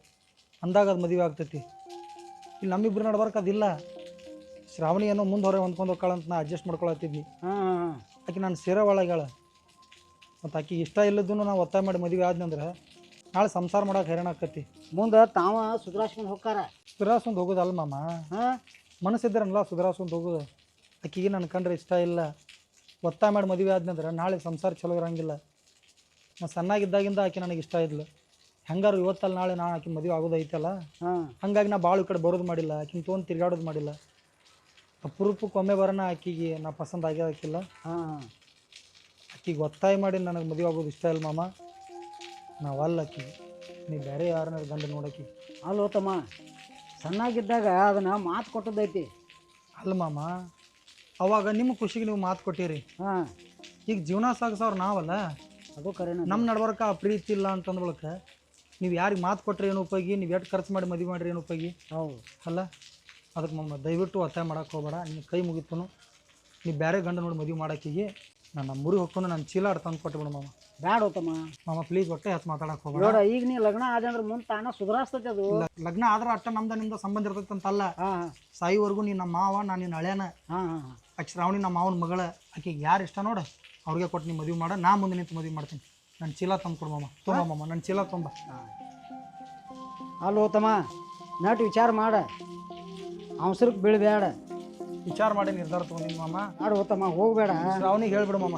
C: ಅಂದಾಗ ಅದು ಮದುವೆ ಆಗ್ತೈತಿ ಇಲ್ಲಿ ನಮ್ಮಿಬ್ರು ನಡ್ಬಾರ್ದು ಅದಿಲ್ಲ ಶ್ರಾವಣಿ ಏನೋ ಮುಂದೆ ಹೊರ ಹೊಂದ್ಕೊಂಡು ಹೋಗ್ಕಳಂತ ನಾ ಅಡ್ಜಸ್ಟ್ ಮಾಡ್ಕೊಳತ್ತಿದ್ನಿ
A: ಹಾಂ
C: ಆಕೆ ನಾನು ಸೇರ ಒಳಗಳ ಮತ್ತು ಆಕೆಗೆ ಇಷ್ಟ ಇಲ್ಲದೂ ನಾವು ಒತ್ತಾಯ ಮಾಡಿ ಮದುವೆ ಆದ್ನಂದ್ರೆ ನಾಳೆ ಸಂಸಾರ ಮಾಡೋಕೆ ಹೈರಾಣ ಆಕತಿ
A: ಮುಂದೆ ತಾವ ಸುಧಾರಿಸ್ಕೊಂಡು ಹೋಗ್ತಾರ
C: ಸುಧಾರಿಸ್ಕೊಂಡು ಹೋಗೋದಲ್ಲ ಮಾಮ
A: ಹಾಂ
C: ಮನಸ್ಸಿದ್ರಲ್ಲ ಸುಧಾರಿಸ್ಕೊಂಡು ಹೋಗೋದು ಆಕೆಗೆ ನನ್ನ ಕಂಡ್ರೆ ಇಷ್ಟ ಇಲ್ಲ ಒತ್ತಾಯ ಮಾಡಿ ಮದುವೆ ಆದ್ನಂದ್ರೆ ನಾಳೆ ಸಂಸಾರ ಚಲೋ ಇರೋಂಗಿಲ್ಲ ನಾ ಸಣ್ಣಾಗಿದ್ದಾಗಿಂದ ಆಕೆ ನನಗೆ ಇಷ್ಟ ಇದ್ಲು ಹೆಂಗಾರು ಇವತ್ತಲ್ಲ ನಾಳೆ ನಾನು ಆಕೆ ಮದುವೆ ಆಗೋದೈತಲ್ಲ ಹಂಗಾಗಿ ನಾ ಭಾಳ ಈ ಕಡೆ ಬರೋದು ಮಾಡಿಲ್ಲ ಆಕಿನ ತೊಗೊಂಡು ತಿರ್ಗಾಡೋದು ಮಾಡಿಲ್ಲ ಅಪರೂಪಕ್ಕೆ ಒಮ್ಮೆ ಬರೋಣ ಆಕೆಗೆ ನಾ ಪಸಂದ್ ಆಗ್ಯಾಕಿಲ್ಲ ಆಕೆಗೆ ಒತ್ತಾಯ ಮಾಡಿ ನನಗೆ ಮದುವೆ ಆಗೋದು ಇಷ್ಟ ಇಲ್ಲ ಮಾಮ ನಾವಲ್ಲ ಆಕೆಗೆ ನೀ ಬೇರೆ ಯಾರನ್ನಾರು ಗಂಡ ನೋಡೋಕೆ
A: ಅಲ್ಲೋ ತಮ್ಮ ಸಣ್ಣಾಗಿದ್ದಾಗ ಅದನ್ನು ಮಾತು ಕೊಟ್ಟದೈತಿ
C: ಅಲ್ಲ ಮಾಮ ಅವಾಗ ನಿಮ್ಮ ಖುಷಿಗೆ ನೀವು ಮಾತು ಕೊಟ್ಟಿರಿ
A: ಹಾಂ
C: ಈಗ ಜೀವನ ಸಾಗಿಸೋರು ನಾವಲ್ಲ
A: ಅದು ಕರೆನ
C: ನಮ್ಮ ನಡ್ಬರ್ಕ ಆ ಪ್ರೀತಿ ಇಲ್ಲ ಅಂತಂದ್ ಬಳಕ ನೀವು ಯಾರಿಗೆ ಮಾತು ಕೊಟ್ಟರೆ ಏನು ಉಪಯೋಗಿ ನೀವು ಎಷ್ಟು ಖರ್ಚು ಮಾಡಿ ಮದುವೆ ಮಾಡಿರಿ ಏನು ಉಪಯೋಗಿ
A: ಹೌದು
C: ಅಲ್ಲ ಅದಕ್ಕೆ ಮಮ್ಮ ದಯವಿಟ್ಟು ಒತ್ತಾಯ ಮಾಡೋಕೆ ಹೋಗ್ಬೇಡ ನಿನ್ನ ಕೈ ಮುಗಿತನು ನೀವು ಬೇರೆ ಗಂಡ ನೋಡಿ ಮದುವೆ ಮಾಡೋಕ್ಕಿಗೆ ನಾನು ನಮ್ಮೂರಿಗೆ ಹೋಗ್ಕೊಂಡು ನಾನು ಚೀಲ ತಂದು ಕೊಟ್ಟು ಬಿಡು ಮಾಮ
A: ಬ್ಯಾಡ ಹೋತಮ್ಮ
C: ಮಾಮ ಪ್ಲೀಸ್ ಒಟ್ಟೆ ಹತ್ತು ಮಾತಾಡಕ್ ಹೋಗ್ಬೇಡ
A: ನೋಡ ಈಗ ನೀ ಲಗ್ನ ಆದ ಅಂದ್ರೆ ಮುಂದೆ ತಾನ ಸುಧಾರಿಸ್ತೈತಿ ಅದು.
C: ಲಗ್ನ ಆದ್ರ ಅಟ್ಟ ನಮ್ದ ನಿಮ್ದ ಸಂಬಂಧ ಇರ್ತೈತೆ ಅಂತಲ್ಲ.
A: ಹಾ
C: ಸಾಯಿವರೆಗೂ ನೀ ನಮ್ಮ ಮಾವ ನಾನು ನಿನ್ನ ಹಳೆಯನ.
A: ಹಾ
C: ಆಕೆ ಶ್ರಾವಣಿ ನಮ್ಮ ಮಾವನ ಮಗಳ. ಆಕೆಗೆ ಯಾರು ಇಷ್ಟ ನೋಡ ಅವ್ರಿಗೆ ಕೊಟ್ಟು ನೀ ಮದುವೆ ಮಾಡ. ನಾ ಮುಂದೆ ನಿಂತು ಮದುವೆ ಮಾಡ್ತೀನಿ. ನನ್ನ ಚೀಲ ತಂದು ಕೊಡು ಮಾಮ. ತುಂಬ ಮಾಮ ನನ್ನ ಚೀಲ ತುಂಬ.
A: ಅಲ್ಲ ಹೋತಮ್ಮ ನಟ್ ವಿಚಾರ ಮಾಡ, ಅವಸರಕ್ಕೆ ಬೀಳಬೇಡ.
C: ವಿಚಾರ ಮಾಡಿ ನಿರ್ಧಾರ ತಗೊಂಡಿನಿ ಮಾಮ.
A: ಮಾಡು ಹೋತಮ್ಮ, ಹೋಗ್ಬೇಡ.
C: ಶ್ರಾವಣಿಗೆ ಹೇಳ್ಬಿಡು ಮಾಮ.